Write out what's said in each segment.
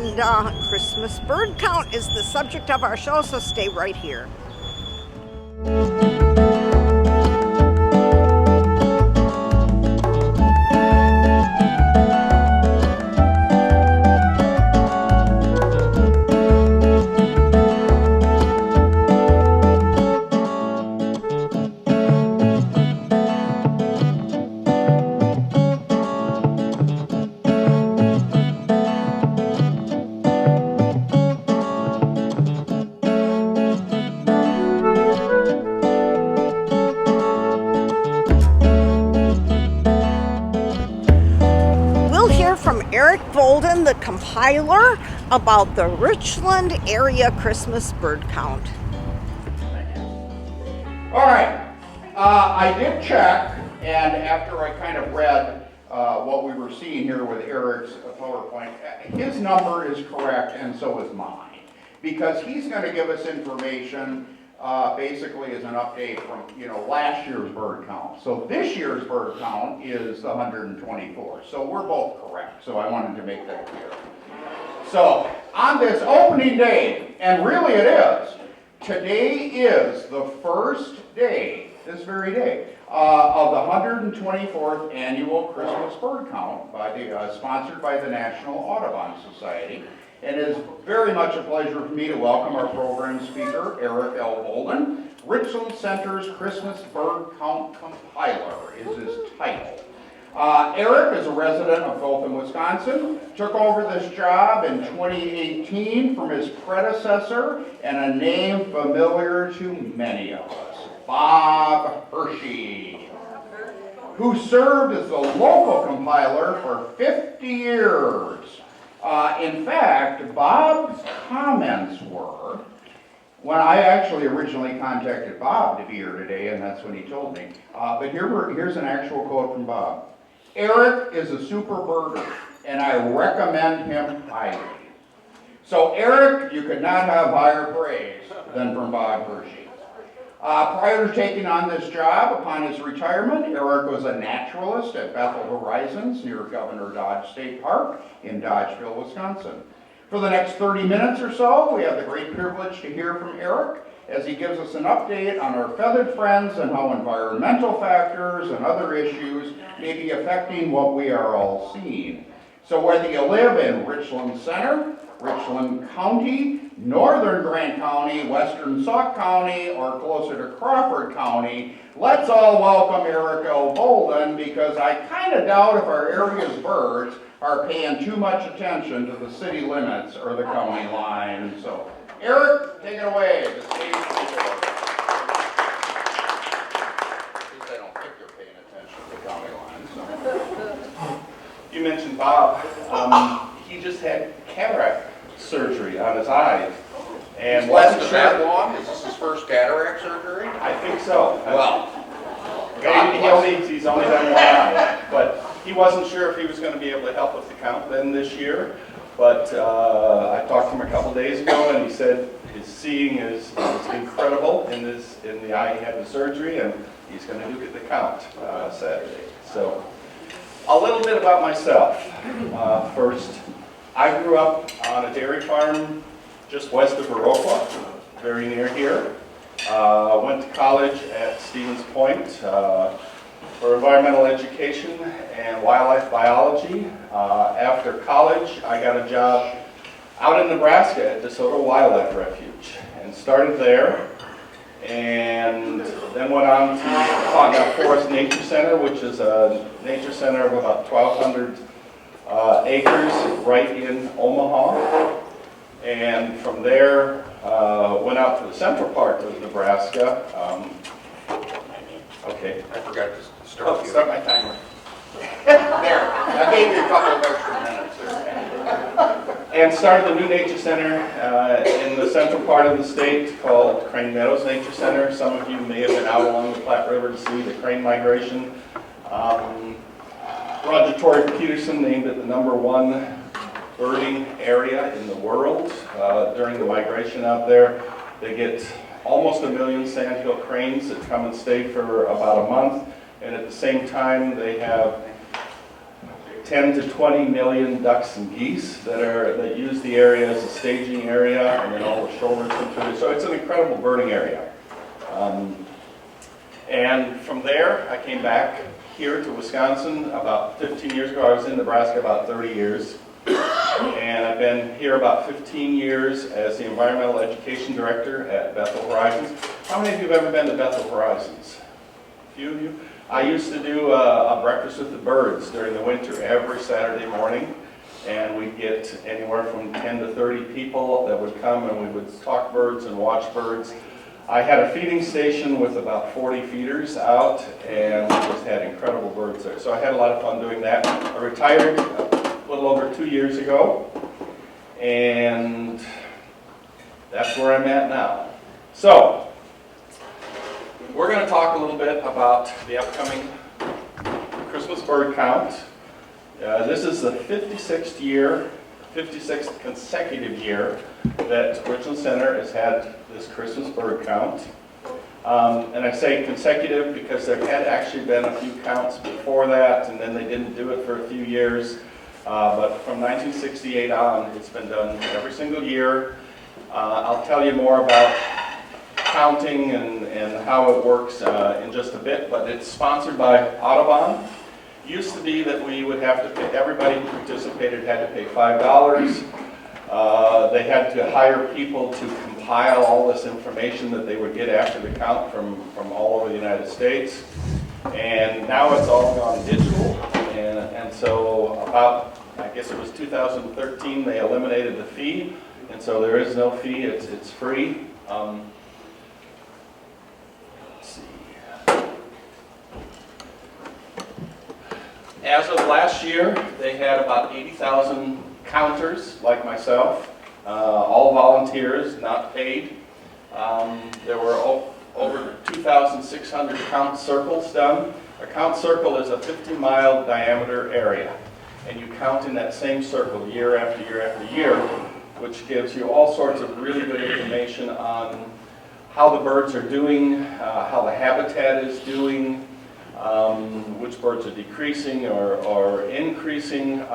and Christmas bird count is the subject of our show, so stay right here. Eric Bolden, the compiler, about the Richland area Christmas bird count. All right, I did check, and after I kind of read what we were seeing here with Eric's PowerPoint, his number is correct, and so is mine, because he's going to give us information basically as an update from last year's bird count. So this year's bird count is 124. So we're both correct. So I wanted to make that clear. So on this opening day, and really it is, today is the first day, this very day, of the 124th annual Christmas bird count sponsored by the National Audubon Society. And it is very much a pleasure for me to welcome our program speaker, Eric L. Bolden. Richland Center's Christmas Bird Count Compiler is his title. Eric is a resident of Dothan, Wisconsin, took over this job in 2018 from his predecessor and a name familiar to many of us, Bob Hershey, who served as the local compiler for 50 years. In fact, Bob's comments were, when I actually originally contacted Bob to be here today, and that's when he told me, but here's an actual quote from Bob. Eric is a super birder, and I recommend him highly. So Eric, you could not have higher praise than from Bob Hershey. Prior to taking on this job, upon his retirement, Eric was a naturalist at Bethel Horizons near Governor Dodge State Park in Dodgeville, Wisconsin. For the next 30 minutes or so, we have the great privilege to hear from Eric as he gives us an update on our feathered friends and how environmental factors and other issues may be affecting what we are all seeing. So whether you live in Richland Center, Richland County, northern Grant County, western Sauk County, or closer to Crawford County, let's all welcome Eric L. Bolden, because I kind of doubt if our area's birds are paying too much attention to the city limits or the county line. So, Eric, take it away. The stage is yours. At least I don't think you're paying attention to the county line. So. You mentioned Bob. He just had cataract surgery on his eyes. And wasn't that long? Is this his first cataract surgery? I think so. Well, he's only done one eye, but he wasn't sure if he was going to be able to help with the count then this year. But I talked to him a couple days ago, and he said his seeing is incredible in the eye he had the surgery, and he's going to do the count Saturday. So, a little bit about myself. First, I grew up on a dairy farm just west of Viroqua, very near here. Went to college at Stevens Point for environmental education and wildlife biology. After college, I got a job out in Nebraska at DeSoto Wildlife Refuge and started there. And then went on to Pontotoc Forest Nature Center, which is a nature center of about 1,200 acres right in Omaha. And from there, went out to the central part of Nebraska. Okay. I forgot to start. Start my timer. There. I gave you a couple of extra minutes there. And started a new nature center in the central part of the state called Crane Meadows Nature Center. Some of you may have been out along the Platte River to see the crane migration. Roger Torrey Peterson named it the #1 birding area in the world during the migration out there. They get almost 1 million sandhill cranes that come and stay for about a month, and at the same time they have 10 to 20 million ducks and geese that use the area as a staging area, and then all the shoalers come through. So it's an incredible birding area. And from there, I came back here to Wisconsin about 15 years ago. I was in Nebraska about 30 years. And I've been here about 15 years as the Environmental Education Director at Bethel Horizons. How many of you have ever been to Bethel Horizons? A few of you? I used to do a breakfast with the birds during the winter every Saturday morning. And we'd get anywhere from 10 to 30 people that would come, and we would talk birds and watch birds. I had a feeding station with about 40 feeders out, and we just had incredible birds there. So I had a lot of fun doing that. I retired a little over 2 years ago, and that's where I'm at now. So, we're going to talk a little bit about the upcoming Christmas bird count. This is the 56th consecutive year that Richland Center has had this Christmas bird count. And I say consecutive because there had actually been a few counts before that, and then they didn't do it for a few years. But from 1968 on, it's been done every single year. I'll tell you more about counting and how it works in just a bit, but it's sponsored by Audubon. Used to be that we would have to pay, everybody who participated had to pay $5. They had to hire people to compile all this information that they would get after the count from all over the United States. And now it's all gone digital. And so about, I guess it was 2013, they eliminated the fee. And so there is no fee, it's free. Let's see. As of last year, they had about 80,000 counters like myself, all volunteers, not paid. There were over 2,600 count circles done. A count circle is a 50-mile diameter area, and you count in that same circle year after year after year, which gives you all sorts of really good information on how the birds are doing, how the habitat is doing, which birds are decreasing or increasing,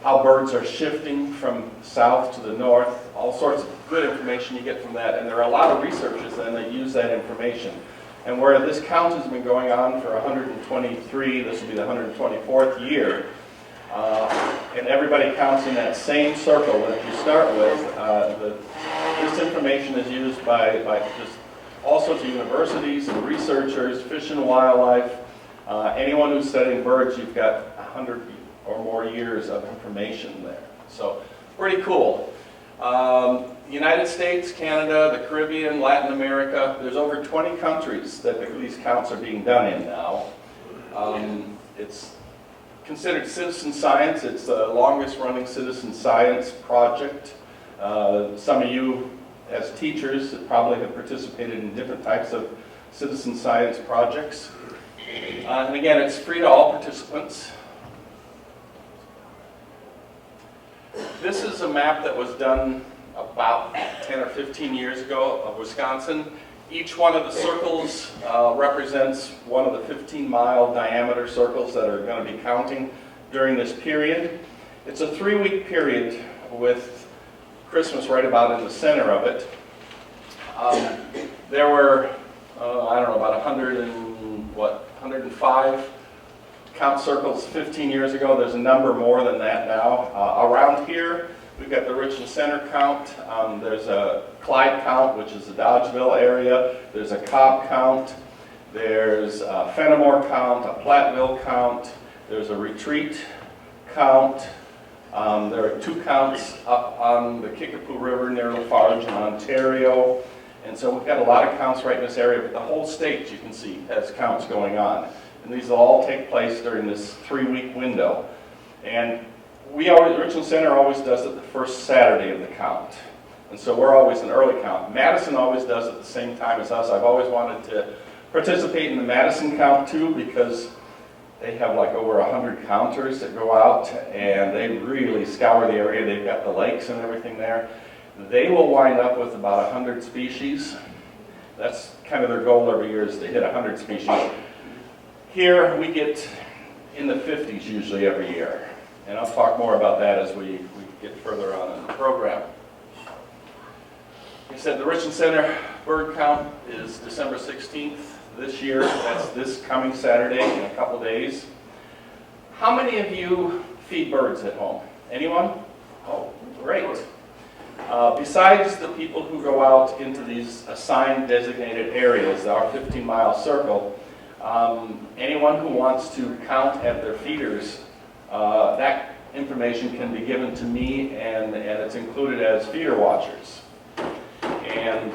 how birds are shifting from south to the north, all sorts of good information you get from that. And there are a lot of researchers then that use that information. And where this count has been going on for 123, this will be the 124th year, and everybody counts in that same circle that you start with. This information is used by just all sorts of universities and researchers, Fish and Wildlife. Anyone who's studying birds, you've got 100 or more years of information there. So, pretty cool. United States, Canada, the Caribbean, Latin America, there's over 20 countries that these counts are being done in now. It's considered citizen science. It's the longest running citizen science project. Some of you as teachers probably have participated in different types of citizen science projects. And again, it's free to all participants. This is a map that was done about 10 or 15 years ago of Wisconsin. Each one of the circles represents one of the 15-mile diameter circles that are going to be counting during this period. It's a 3-week period with Christmas right about in the center of it. There were, I don't know, about 105 count circles 15 years ago. There's a number more than that now. Around here, we've got the Richland Center count. There's a Clyde count, which is the Dodgeville area. There's a Cobb count. There's a Fenimore count, a Platteville count. There's a Retreat count. There are 2 counts up on the Kickapoo River near Lafarge in Ontario. And so we've got a lot of counts right in this area, but the whole state, you can see, has counts going on. And these will all take place during this 3-week window. And Richland Center always does it the first Saturday of the count. And so we're always an early count. Madison always does it the same time as us. I've always wanted to participate in the Madison count too, because they have like over 100 counters that go out, and they really scour the area. They've got the lakes and everything there. They will wind up with about 100 species. That's kind of their goal every year, is to hit 100 species. Here we get in the 50s usually every year. And I'll talk more about that as we get further on in the program. Like I said, the Richland Center bird count is December 16th this year. That's this coming Saturday in a couple days. How many of you feed birds at home? Anyone? Oh, great. Besides the people who go out into these assigned designated areas, our 15-mile circle, anyone who wants to count at their feeders, that information can be given to me, and it's included as feeder watchers. And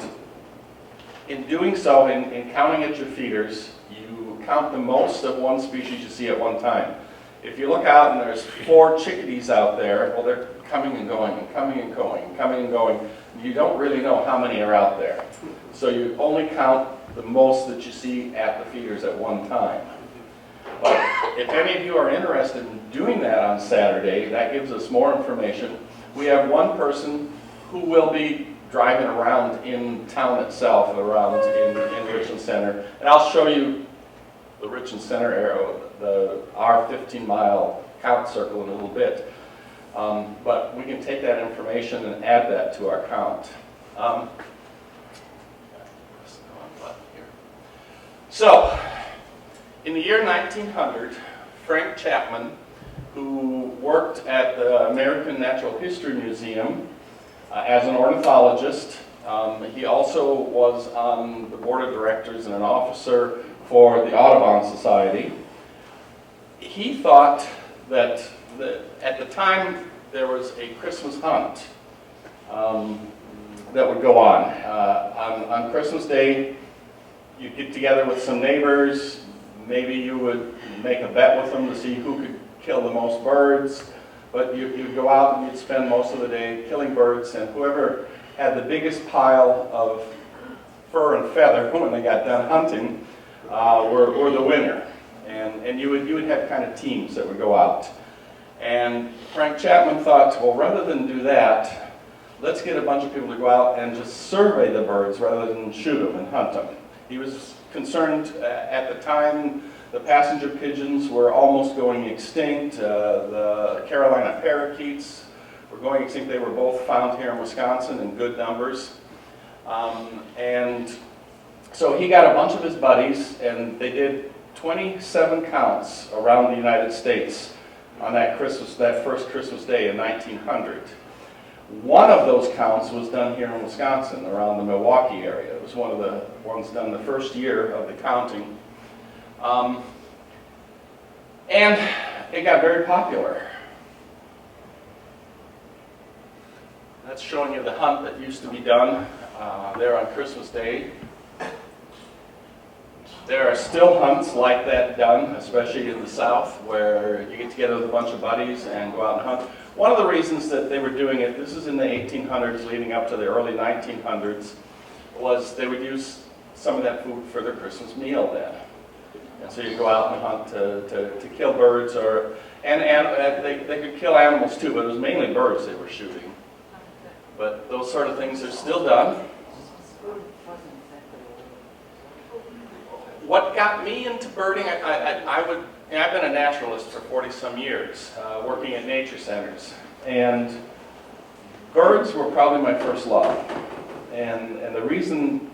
in doing so, in counting at your feeders, you count the most of one species you see at one time. If you look out and there's 4 chickadees out there, well, they're coming and going and coming and going and coming and going. You don't really know how many are out there. So you only count the most that you see at the feeders at one time. But if any of you are interested in doing that on Saturday, that gives us more information. We have one person who will be driving around in town itself, around in Richland Center. And I'll show you the Richland Center area, our 15-mile count circle in a little bit. But we can take that information and add that to our count. So, in the year 1900, Frank Chapman, who worked at the American Natural History Museum as an ornithologist, he also was on the board of directors and an officer for the Audubon Society. He thought that at the time there was a Christmas hunt that would go on. On Christmas Day, you'd get together with some neighbors. Maybe you would make a bet with them to see who could kill the most birds. But you'd go out and you'd spend most of the day killing birds, and whoever had the biggest pile of fur and feather when they got done hunting were the winner. And you would have kind of teams that would go out. And Frank Chapman thought, well, rather than do that, let's get a bunch of people to go out and just survey the birds rather than shoot them and hunt them. He was concerned at the time the passenger pigeons were almost going extinct. The Carolina parakeets were going extinct. They were both found here in Wisconsin in good numbers. And so he got a bunch of his buddies, and they did 27 counts around the United States on that first Christmas Day in 1900. One of those counts was done here in Wisconsin, around the Milwaukee area. It was one of the ones done the first year of the counting. And it got very popular. That's showing you the hunt that used to be done there on Christmas Day. There are still hunts like that done, especially in the South, where you get together with a bunch of buddies and go out and hunt. One of the reasons that they were doing it, this is in the 1800s leading up to the early 1900s, was they would use some of that food for their Christmas meal then. And so you go out and hunt to kill birds, and they could kill animals too, but it was mainly birds they were shooting. But those sort of things are still done. What got me into birding, I've been a naturalist for 40-some years, working at nature centers. And birds were probably my first love. And the reason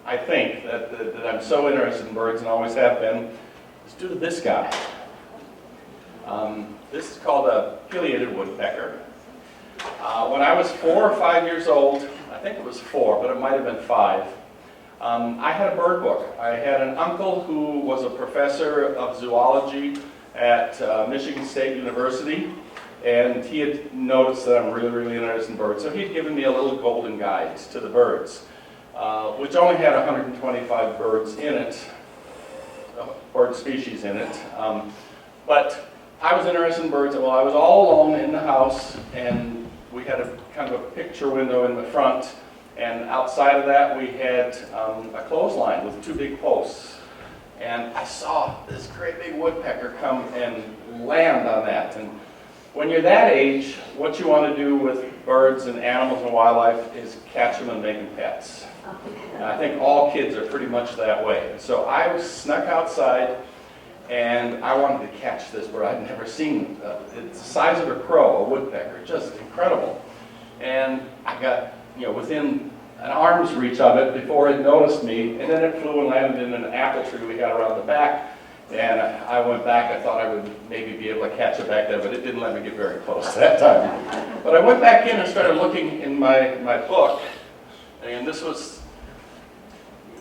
I think that I'm so interested in birds and always have been is due to this guy. This is called a pileated woodpecker. When I was 4 or 5 years old, I think it was 4, but it might have been 5, I had a bird book. I had an uncle who was a professor of zoology at Michigan State University, and he had noticed that I'm really, really interested in birds. So he'd given me a little golden guide to the birds, which only had 125 birds in it, bird species in it. But I was interested in birds. Well, I was all alone in the house, and we had a kind of a picture window in the front. And outside of that, we had a clothesline with 2 big posts. And I saw this great big woodpecker come and land on that. And when you're that age, what you want to do with birds and animals and wildlife is catch them and make them pets. And I think all kids are pretty much that way. So I was snuck outside, And I wanted to catch this bird. I'd never seen it. It's the size of a crow, a woodpecker, just incredible. And I got, within an arm's reach of it before it noticed me, and then it flew and landed in an apple tree we got around the back. And I went back. I thought I would maybe be able to catch it back there, but it didn't let me get very close that time. But I went back in and started looking in my book, and this was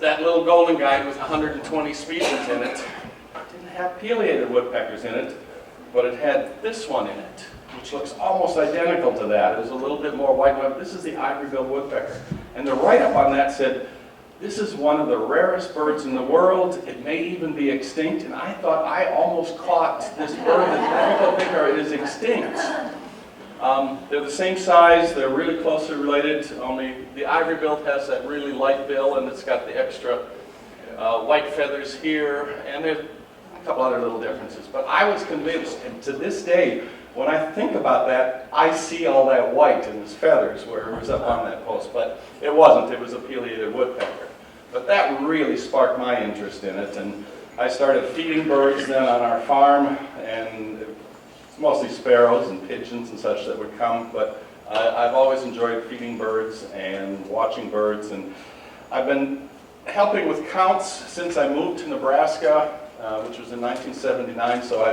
that little golden guide with 120 species in it. It didn't have pileated woodpeckers in it, but it had this one in it, which looks almost identical to that. It was a little bit more white. This is the ivory-billed woodpecker. And the write-up on that said, this is one of the rarest birds in the world. It may even be extinct. And I thought I almost caught this bird that people think is extinct. They're the same size. They're really closely related, only the ivory-billed has that really light bill, and it's got the extra white feathers here, and there's a couple other little differences. But I was convinced, and to this day, when I think about that, I see all that white in his feathers where it was up on that post, but it wasn't. It was a pileated woodpecker. But that really sparked my interest in it, and I started feeding birds then on our farm, and it's mostly sparrows and pigeons and such that would come, but I've always enjoyed feeding birds and watching birds, and I've been helping with counts since I moved to Nebraska, which was in 1979, so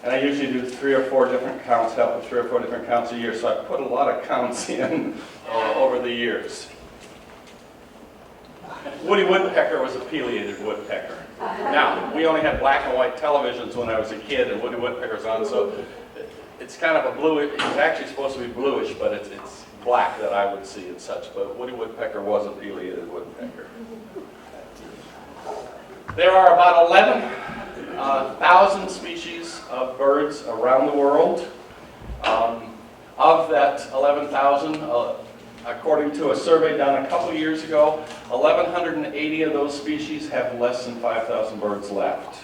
I usually do 3 or 4 different counts, help with 3 or 4 different counts a year, so I've put a lot of counts in over the years. Woody woodpecker was a pileated woodpecker. Now, we only had black and white televisions when I was a kid, and Woody woodpecker's on, so it's kind of a bluish. It's actually supposed to be bluish, but it's black that I would see and such. But Woody woodpecker was a pileated woodpecker. There are about 11,000 species of birds around the world. Of that 11,000, according to a survey done a couple years ago, 1,180 of those species have less than 5,000 birds left.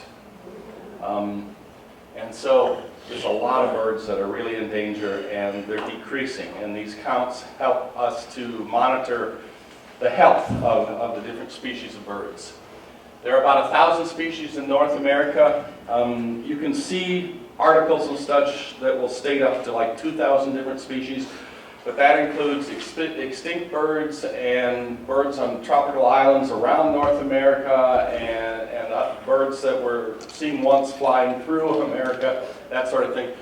And so there's a lot of birds that are really in danger, and they're decreasing. And these counts help us to monitor the health of the different species of birds. There are about 1,000 species in North America. You can see articles and such that will state up to like 2,000 different species. But that includes extinct birds and birds on tropical islands around North America and birds that were seen once flying through America, that sort of thing.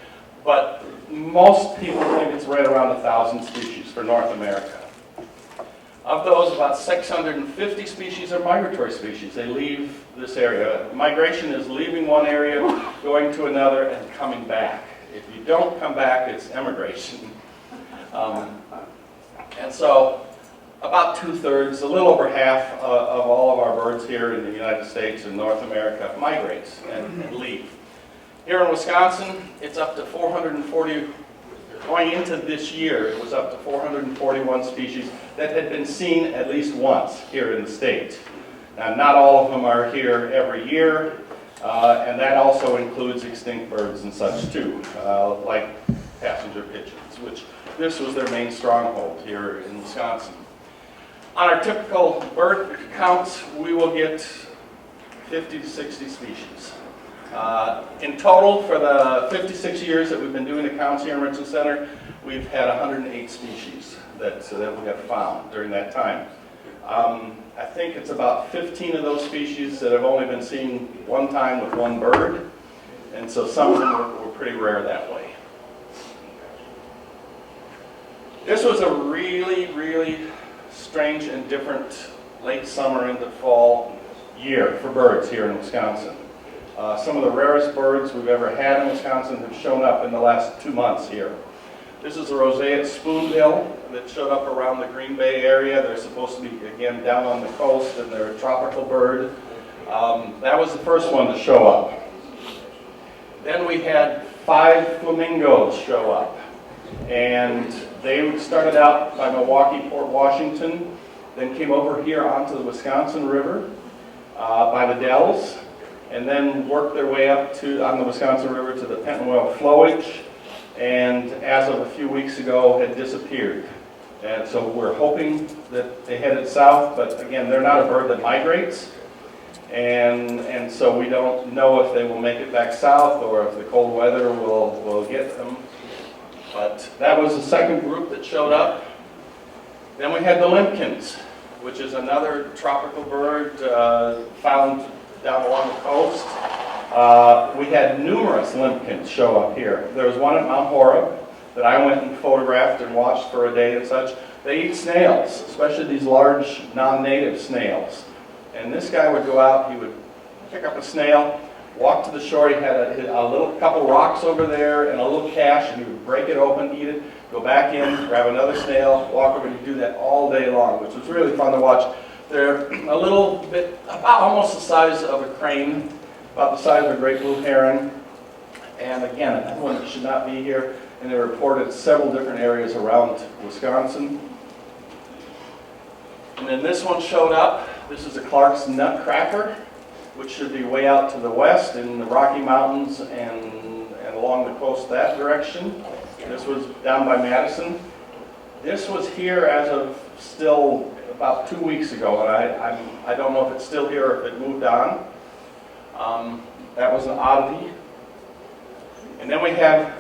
But most people think it's right around 1,000 species for North America. Of those, about 650 species are migratory species. They leave this area. Migration is leaving one area, going to another, and coming back. If you don't come back, it's emigration. And so about 2/3, a little over half of all of our birds here in the United States and North America migrates and leave. Here in Wisconsin, it's up to 440, going into this year, it was up to 441 species that had been seen at least once here in the state. Now, not all of them are here every year, and that also includes extinct birds and such too, like passenger pigeons, which this was their main stronghold here in Wisconsin. On our typical bird counts, we will get 50 to 60 species. In total, for the 56 years that we've been doing the counts here in Richland Center, we've had 108 species that we have found during that time. I think it's about 15 of those species that have only been seen one time with one bird, and so some of them were pretty rare that way. This was a really, really strange and different late summer into fall year for birds here in Wisconsin. Some of the rarest birds we've ever had in Wisconsin have shown up in the last 2 months here. This is a roseate spoonbill that showed up around the Green Bay area. They're supposed to be, again, down on the coast, and they're a tropical bird. That was the first one to show up. Then we had 5 flamingos show up. And they started out by Milwaukee, Port Washington, then came over here onto the Wisconsin River by the Dells, and then worked their way up on the Wisconsin River to the Pentonwell flowage, and as of a few weeks ago had disappeared. And so we're hoping that they headed south, but again, they're not a bird that migrates. And so we don't know if they will make it back south or if the cold weather will get them. But that was the second group that showed up. Then we had the limpkins, which is another tropical bird found down along the coast. We had numerous limpkins show up here. There was one at Mount Horeb that I went and photographed and watched for a day and such. They eat snails, especially these large non-native snails. And this guy would go out, he would pick up a snail, walk to the shore, he had a little couple rocks over there and a little cache, and he would break it open, eat it, go back in, grab another snail, walk over, and he'd do that all day long, which was really fun to watch. They're a little bit, about almost the size of a crane, about the size of a great blue heron. And again, another one that should not be here, and they're reported in several different areas around Wisconsin. And then this one showed up. This is a Clark's nutcracker, which should be way out to the west in the Rocky Mountains and along the coast that direction. This was down by Madison. This was here as of still about 2 weeks ago, and I don't know if it's still here or if it moved on. That was an oddity. And then we have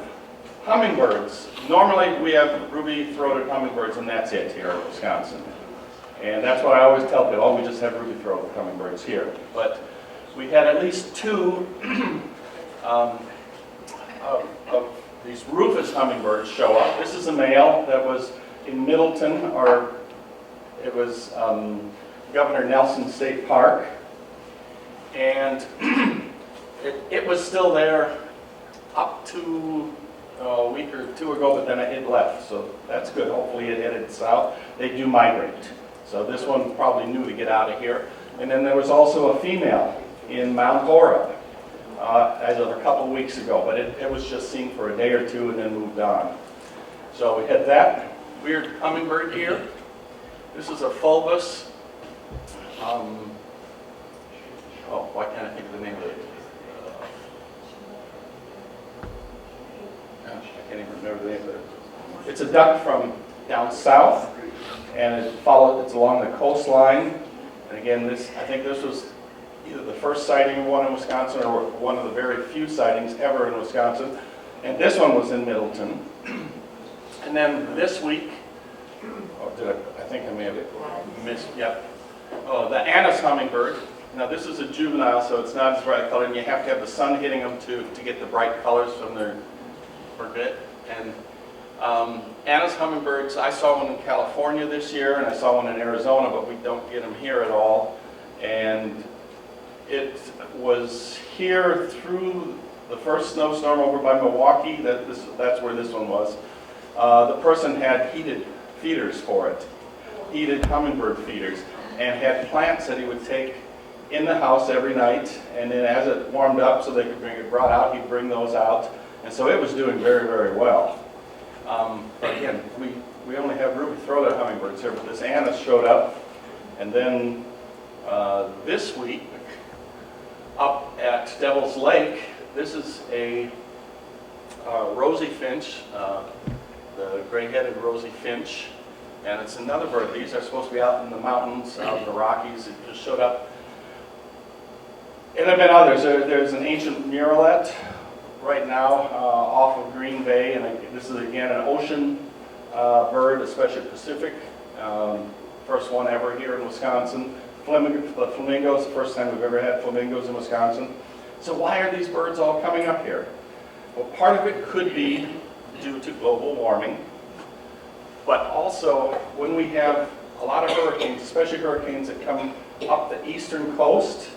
hummingbirds. Normally we have ruby-throated hummingbirds, and that's it here in Wisconsin. And that's what I always tell people, oh, we just have ruby-throated hummingbirds here. But we had at least two of these rufous hummingbirds show up. This is a male that was in Middleton, or it was Governor Nelson State Park. And it was still there up to a week or two ago, but then it left. So that's good. Hopefully it headed south. They do migrate. So this one probably knew to get out of here. And then there was also a female in Mount Horeb as of a couple weeks ago, but it was just seen for a day or two and then moved on. So we had that weird hummingbird here. This is a fulvus. Why can't I think of the name of it? I can't even remember the name of it. It's a duck from down south, and it's along the coastline. And again, I think this was either the first sighting of one in Wisconsin or one of the very few sightings ever in Wisconsin. And this one was in Middleton. And then this week, I think I may have missed, yep. Oh, the Annis hummingbird. Now this is a juvenile, so it's not as bright color, and you have to have the sun hitting them to get the bright colors from their bit. And Annis hummingbirds, I saw one in California this year, and I saw one in Arizona, but we don't get them here at all. And it was here through the first snowstorm over by Milwaukee. That's where this one was. The person had heated feeders for it, heated hummingbird feeders, and had plants that he would take in the house every night, and then as it warmed up so they could bring it brought out, he'd bring those out. And so it was doing very, very well. But again, we only have ruby-throated hummingbirds here, but this Annis showed up. And then this week, up at Devil's Lake, this is a rosy finch, the gray-headed rosy finch. And it's another bird. These are supposed to be out in the mountains, out in the Rockies. It just showed up. And there have been others. There's an ancient murrelet right now off of Green Bay, and this is again an ocean bird, especially Pacific. First one ever here in Wisconsin. Flamingos, the first time we've ever had flamingos in Wisconsin. So why are these birds all coming up here? Well, part of it could be due to global warming, but also when we have a lot of hurricanes, especially hurricanes that come up the eastern coast,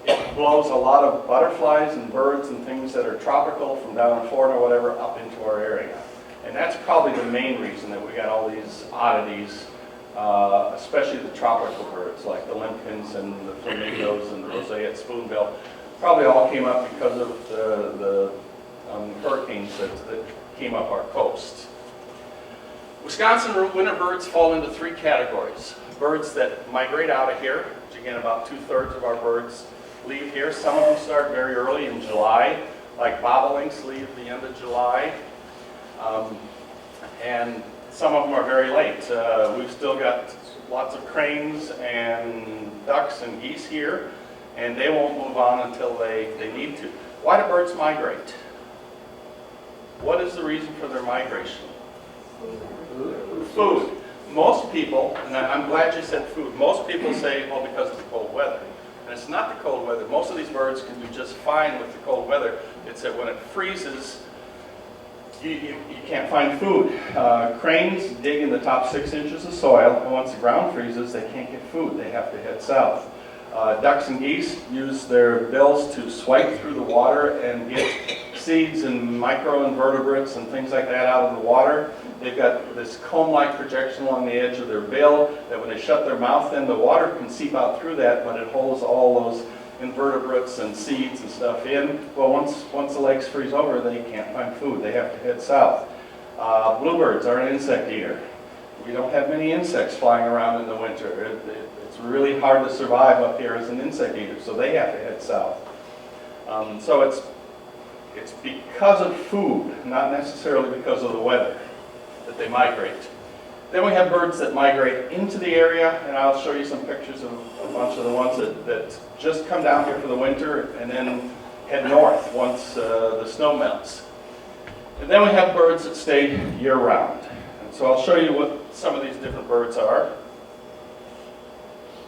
it blows a lot of butterflies and birds and things that are tropical from down in Florida or whatever up into our area. And that's probably the main reason that we got all these oddities, especially the tropical birds like the limpkins and the flamingos and the roseate spoonbill. Probably all came up because of the hurricanes that came up our coast. Wisconsin winter birds fall into three categories. Birds that migrate out of here, which again about 2/3 of our birds leave here. Some of them start very early in July, like bobolinks leave the end of July. And some of them are very late. We've still got lots of cranes and ducks and geese here. and they won't move on until they need to. Why do birds migrate? What is the reason for their migration? Food. Most people, and I'm glad you said food, most people say, well, because of the cold weather. And it's not the cold weather. Most of these birds can do just fine with the cold weather. It's that when it freezes, you can't find food. Cranes dig in the top 6 inches of soil, and once the ground freezes, they can't get food. They have to head south. Ducks and geese use their bills to swipe through the water and get seeds and microinvertebrates and things like that out of the water. They've got this comb-like projection along the edge of their bill that when they shut their mouth in, the water can seep out through that, but it holds all those invertebrates and seeds and stuff in. Well, once the lakes freeze over, they can't find food. They have to head south. Bluebirds are an insect eater. We don't have many insects flying around in the winter. It's really hard to survive up here as an insect eater, so they have to head south. So it's because of food, not necessarily because of the weather, that they migrate. Then we have birds that migrate into the area, and I'll show you some pictures of a bunch of the ones that just come down here for the winter and then head north once the snow melts. And then we have birds that stay year-round. And so I'll show you what some of these different birds are.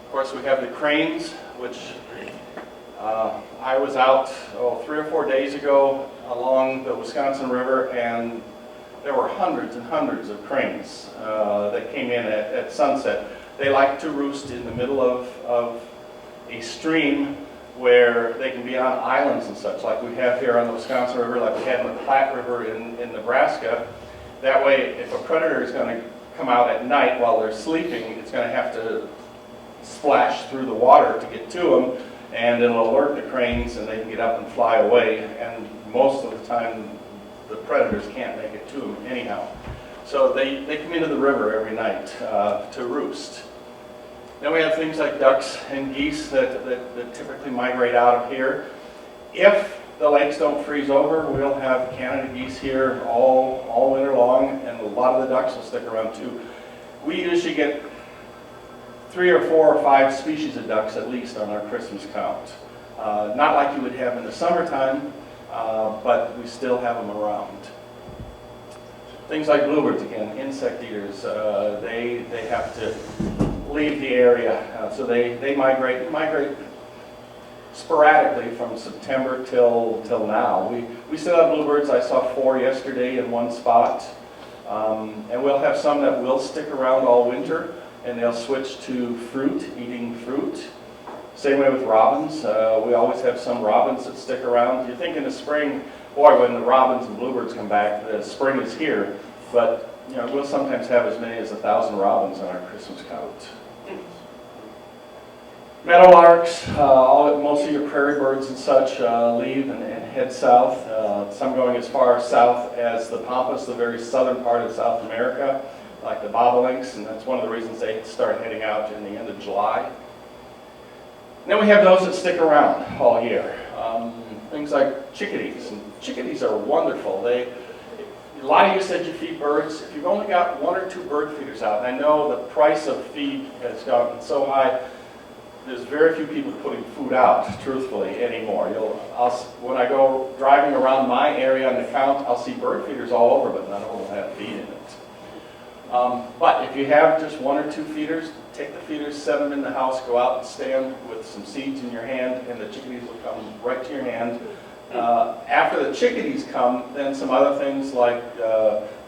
Of course, we have the cranes, which I was out 3 or 4 days ago along the Wisconsin River, and there were hundreds and hundreds of cranes that came in at sunset. They like to roost in the middle of a stream where they can be on islands and such, like we have here on the Wisconsin River, like we had in the Platte River in Nebraska. That way, if a predator is going to come out at night while they're sleeping, it's going to have to splash through the water to get to them, and it'll alert the cranes and they can get up and fly away, and most of the time the predators can't make it to them anyhow. So they come into the river every night to roost. Then we have things like ducks and geese that typically migrate out of here. If the lakes don't freeze over, we'll have Canada geese here all winter long, and a lot of the ducks will stick around too. We usually get 3 or 4 or 5 species of ducks at least on our Christmas count. Not like you would have in the summertime, but we still have them around. Things like bluebirds, again, insect eaters, they have to leave the area, so they migrate sporadically from September till now. We still have bluebirds. I saw 4 yesterday in one spot, and we'll have some that will stick around all winter, and they'll switch to fruit, eating fruit. Same way with robins. We always have some robins that stick around. You think in the spring, boy, when the robins and bluebirds come back, the spring is here, but we'll sometimes have as many as 1,000 robins on our Christmas count. Meadowlarks, most of your prairie birds and such leave and head south. Some going as far south as the Pampas, the very southern part of South America, like the bobolinks, and that's one of the reasons they start heading out in the end of July. And then we have those that stick around all year. Things like chickadees, and chickadees are wonderful. A lot of you said you feed birds. If you've only got 1 or 2 bird feeders out, and I know the price of feed has gotten so high, there's very few people putting food out, truthfully, anymore. When I go driving around my area on the count, I'll see bird feeders all over, but none of them will have feed in it. But if you have just 1 or 2 feeders, take the feeders, set them in the house, go out and stand with some seeds in your hand, and the chickadees will come right to your hand. After the chickadees come, then some other things like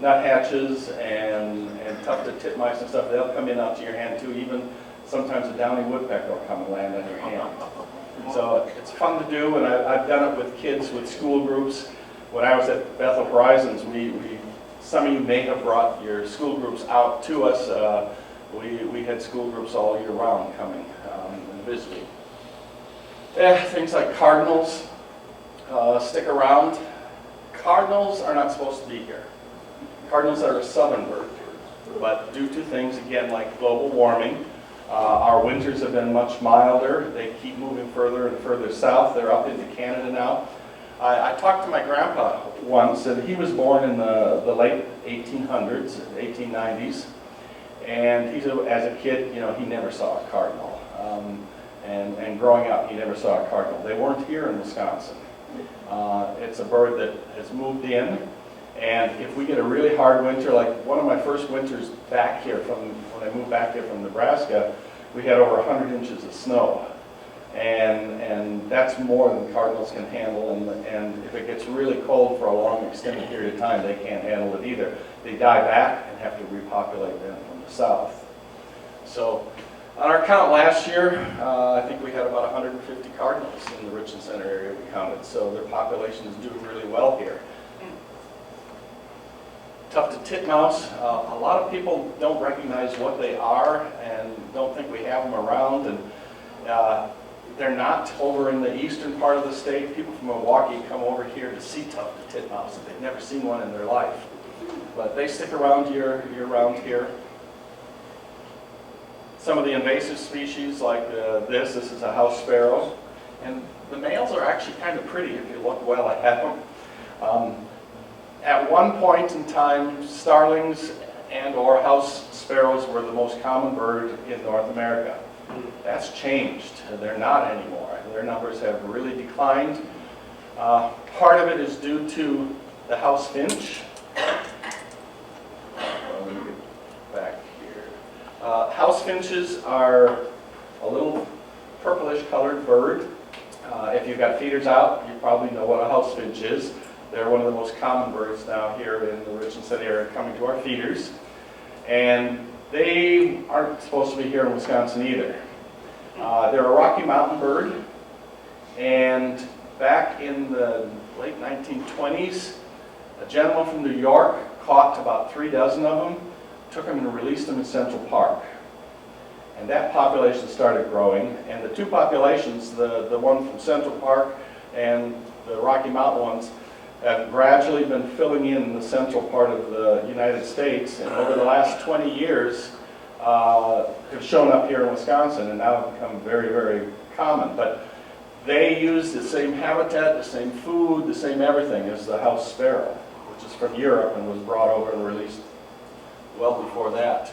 nuthatches and tufted titmice and stuff, they'll come in out to your hand too. Even sometimes a downy woodpecker will come and land on your hand. So it's fun to do, and I've done it with kids with school groups. When I was at Bethel Horizons, some of you may have brought your school groups out to us. We had school groups all year round coming and visiting. Things like cardinals stick around. Cardinals are not supposed to be here. Cardinals are a southern bird, but due to things, again, like global warming, our winters have been much milder. They keep moving further and further south. They're up into Canada now. I talked to my grandpa once, and he was born in the late 1800s, 1890s. And he said, as a kid, he never saw a cardinal. And growing up, he never saw a cardinal. They weren't here in Wisconsin. It's a bird that has moved in, and if we get a really hard winter, like one of my first winters back here when I moved back here from Nebraska, we had over 100 inches of snow. And that's more than cardinals can handle, and if it gets really cold for a long extended period of time, they can't handle it either. They die back and have to repopulate then from the south. So on our count last year, I think we had about 150 cardinals in the Richland Center area we counted, so their population is doing really well here. Tufted titmouse, a lot of people don't recognize what they are and don't think we have them around, and they're not over in the eastern part of the state. People from Milwaukee come over here to see tufted titmouse, and they've never seen one in their life. But they stick around year-round here. Some of the invasive species like this is a house sparrow. And the males are actually kind of pretty if you look well at them. At one point in time, starlings and or house sparrows were the most common bird in North America. That's changed. They're not anymore. Their numbers have really declined. Part of it is due to the house finch. Let me get back here. House finches are a little purplish colored bird. If you've got feeders out, you probably know what a house finch is. They're one of the most common birds now here in the Richland City area coming to our feeders. And they aren't supposed to be here in Wisconsin either. They're a Rocky Mountain bird, and back in the late 1920s, a gentleman from New York caught about 3 dozen of them, took them and released them in Central Park. And that population started growing, and the two populations, the one from Central Park and the Rocky Mountain ones, have gradually been filling in the central part of the United States, and over the last 20 years have shown up here in Wisconsin and now have become very, very common. But they use the same habitat, the same food, the same everything as the house sparrow, which is from Europe and was brought over and released well before that.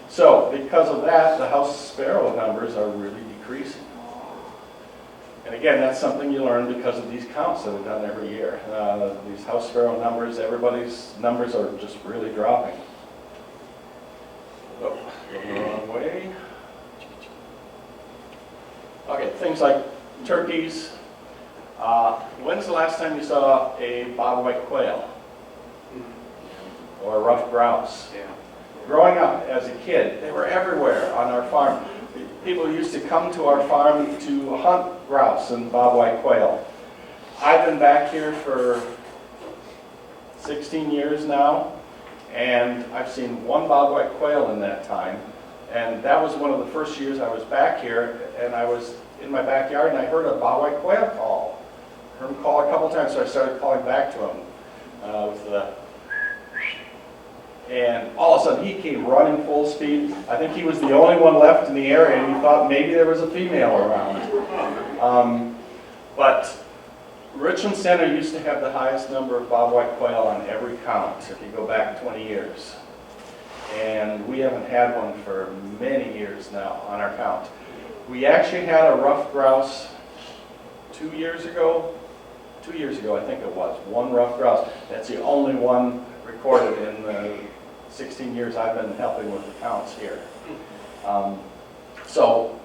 So because of that, the house sparrow numbers are really decreasing. And again, that's something you learn because of these counts that are done every year. These house sparrow numbers, everybody's numbers are just really dropping. Oh, going the wrong way. Okay, things like turkeys. When's the last time you saw a bobwhite quail? Or a ruffed grouse? Yeah. Growing up as a kid, they were everywhere on our farm. People used to come to our farm to hunt grouse and bobwhite quail. I've been back here for 16 years now, and I've seen one bobwhite quail in that time. And that was one of the first years I was back here, and I was in my backyard, and I heard a bobwhite quail call. I heard him call a couple times, so I started calling back to him with the... And all of a sudden, he came running full speed. I think he was the only one left in the area, and he thought maybe there was a female around. But Richland Center used to have the highest number of bobwhite quail on every count, if you go back 20 years. And we haven't had one for many years now on our count. We actually had a ruffed grouse 2 years ago. 2 years ago, I think it was. One ruffed grouse. That's the only one recorded in the 16 years I've been helping with the counts here. So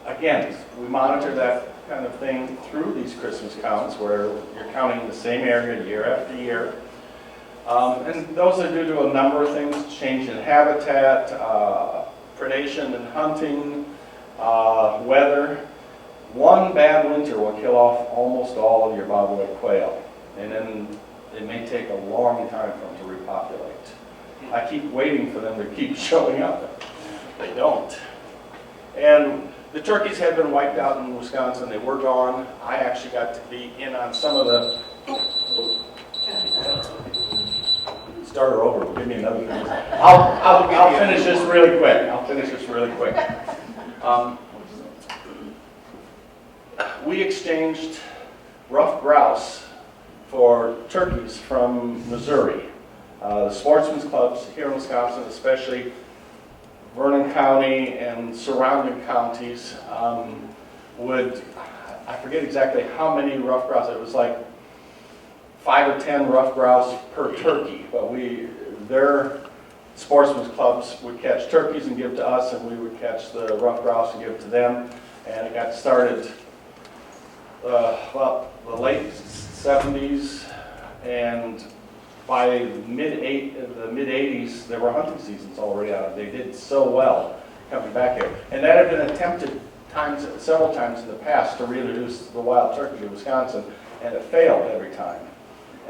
again, we monitor that kind of thing through these Christmas counts where you're counting the same area year after year. And those are due to a number of things: change in habitat, predation and hunting, weather. One bad winter will kill off almost all of your bobwhite quail, and then it may take a long time for them to repopulate. I keep waiting for them to keep showing up. They don't. And the turkeys had been wiped out in Wisconsin. They were gone. I actually got to be in on some of the... Start her over. Give me another thing. I'll finish this really quick. We exchanged ruffed grouse for turkeys from Missouri. The sportsmen's clubs here in Wisconsin, especially Vernon County and surrounding counties, would, I forget exactly how many rough grouse, it was like 5 or 10 rough grouse per turkey, but their sportsmen's clubs would catch turkeys and give to us, and we would catch the rough grouse and give to them. And it got started, well, the late 70s, and by the mid-80s, there were hunting seasons already out. They did so well coming back here. And that had been attempted several times in the past to reintroduce the wild turkey to Wisconsin, and it failed every time.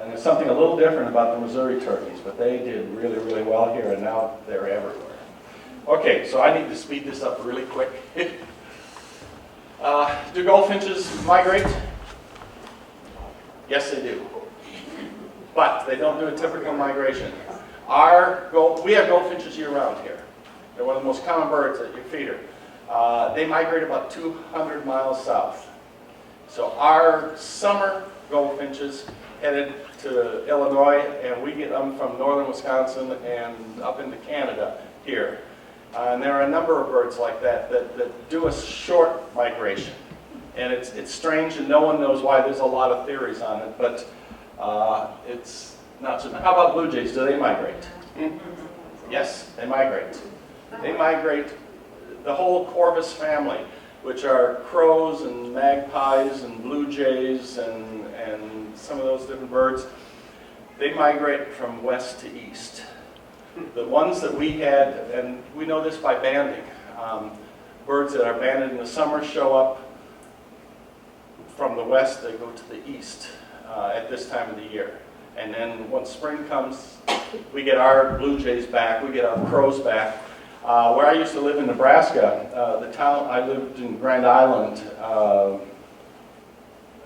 And there's something a little different about the Missouri turkeys, but they did really, really well here, and now they're everywhere. Okay, so I need to speed this up really quick. Do goldfinches migrate? Yes, they do. But they don't do a typical migration. We have goldfinches year-round here. They're one of the most common birds that you feeder. They migrate about 200 miles south. So our summer goldfinches headed to Illinois, and we get them from northern Wisconsin and up into Canada here. And there are a number of birds like that do a short migration. And it's strange, and no one knows why. There's a lot of theories on it, but it's not so. How about blue jays? Do they migrate? Yes, they migrate. They migrate, the whole Corvus family, which are crows and magpies and blue jays and some of those different birds. They migrate from west to east. The ones that we had, and we know this by banding, birds that are banded in the summer show up from the west, they go to the east at this time of the year. And then once spring comes, we get our blue jays back, we get our crows back. Where I used to live in Nebraska, the town, I lived in Grand Island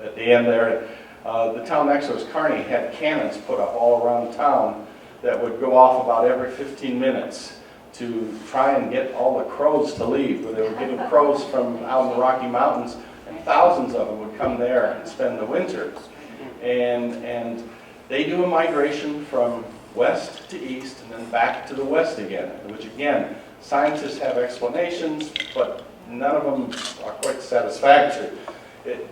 at the end there. The town next to us, Kearney, had cannons put up all around town that would go off about every 15 minutes to try and get all the crows to leave. Where they were getting crows from out in the Rocky Mountains, and thousands of them would come there and spend the winter. And they do a migration from west to east and then back to the west again, which again, scientists have explanations, but none of them are quite satisfactory.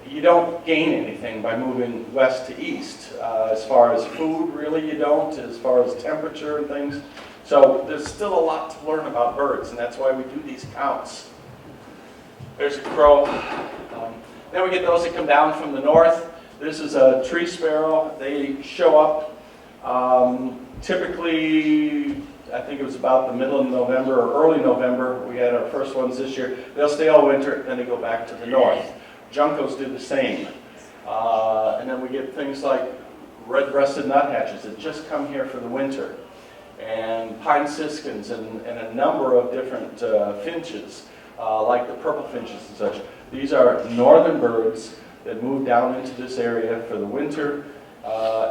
You don't gain anything by moving west to east. As far as food, really you don't, as far as temperature and things. So there's still a lot to learn about birds, and that's why we do these counts. There's a crow. Then we get those that come down from the north. This is a tree sparrow. They show up typically, I think it was about the middle of November or early November. We had our first ones this year. They'll stay all winter, then they go back to the north. Juncos do the same. And then we get things like red-breasted nuthatches that just come here for the winter. And pine siskins and a number of different finches, like the purple finches and such. These are northern birds that move down into this area for the winter.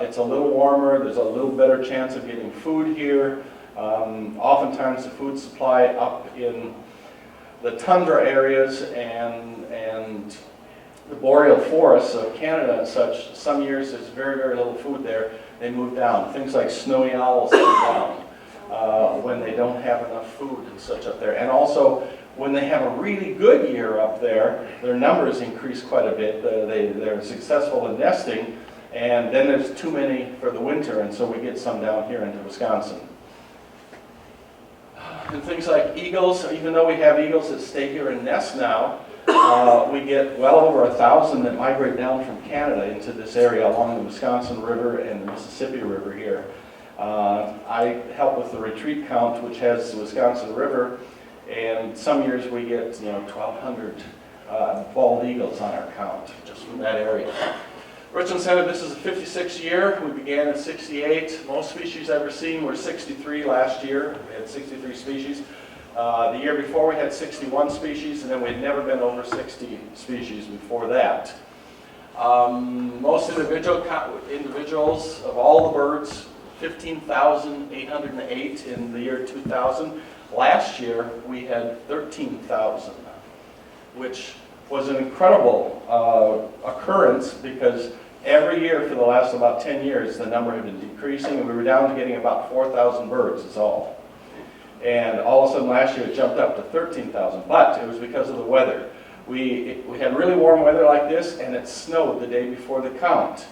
It's a little warmer, there's a little better chance of getting food here. Oftentimes the food supply up in the tundra areas and the boreal forests of Canada and such, some years there's very, very little food there. They move down. Things like snowy owls move down when they don't have enough food and such up there. And also, when they have a really good year up there, their numbers increase quite a bit. They're successful in nesting, and then there's too many for the winter, and so we get some down here into Wisconsin. And things like eagles, even though we have eagles that stay here and nest now, we get well over 1,000 that migrate down from Canada into this area along the Wisconsin River and the Mississippi River here. I help with the retreat count, which has the Wisconsin River, and some years we get 1,200 bald eagles on our count just from that area. Richland Center, this is the 56th year. We began in 68. Most species ever seen were 63 last year. We had 63 species. The year before we had 61 species, and then we had never been over 60 species before that. Most individuals of all the birds, 15,808 in the year 2000. Last year we had 13,000, which was an incredible occurrence because every year for the last about 10 years the number had been decreasing, and we were down to getting about 4,000 birds is all. And all of a sudden last year it jumped up to 13,000, but it was because of the weather. we had really warm weather like this, and it snowed the day before the count.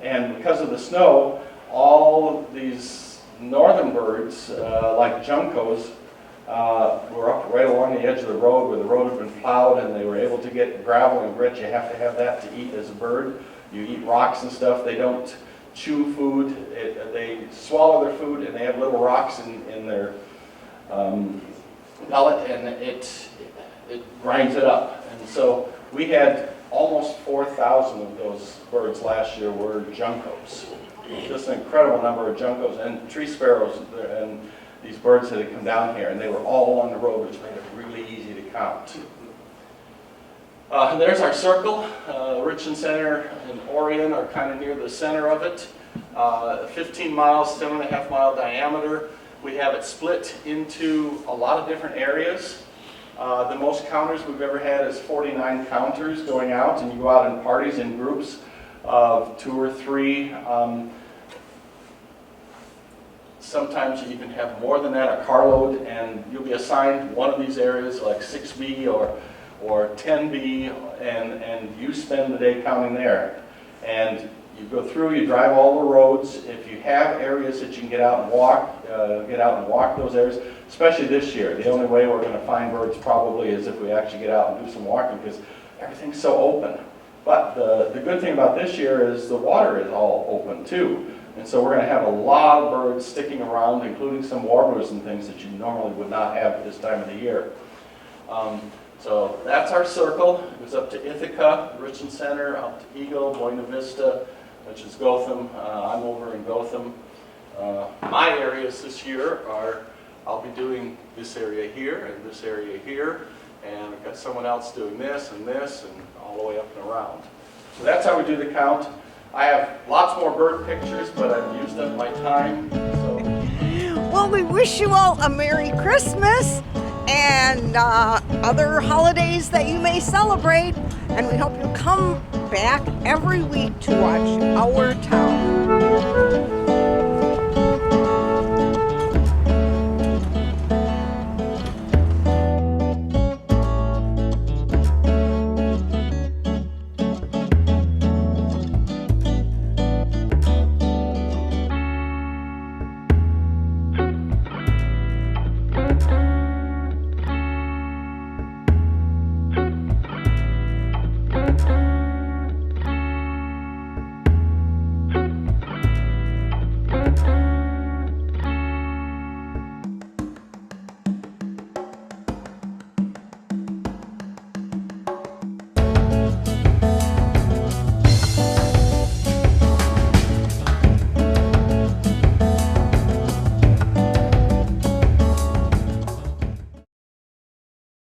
And because of the snow, all of these northern birds, like juncos, were up right along the edge of the road where the road had been plowed, and they were able to get gravel and grit. You have to have that to eat as a bird. You eat rocks and stuff. They don't chew food. They swallow their food, and they have little rocks in their gullet, and it grinds it up. And so we had almost 4,000 of those birds last year were juncos. Just an incredible number of juncos and tree sparrows and these birds that had come down here, and they were all along the road, which made it really easy to count. There's our circle. Richland Center and Orion are kind of near the center of it. 15 miles, 7.5 mile diameter. We have it split into a lot of different areas. The most counters we've ever had is 49 counters going out, and you go out in parties in groups of 2 or 3. Sometimes you even have more than that, a carload, and you'll be assigned one of these areas like 6B or 10B, and you spend the day counting there. And you go through, you drive all the roads. If you have areas that you can get out and walk those areas, especially this year. The only way we're going to find birds probably is if we actually get out and do some walking, because everything's so open. But the good thing about this year is the water is all open too. And so we're going to have a lot of birds sticking around, including some warblers and things that you normally would not have at this time of the year. So that's our circle. It goes up to Ithaca, Richland Center, up to Eagle, Buena Vista, which is Gotham. I'm over in Gotham. My areas this year are, I'll be doing this area here and this area here, and I've got someone else doing this and all the way up and around. So that's how we do the count. I have lots more bird pictures, but I've used up my time. So. Well, we wish you all a Merry Christmas and other holidays that you may celebrate, and we hope you come back every week to watch our town.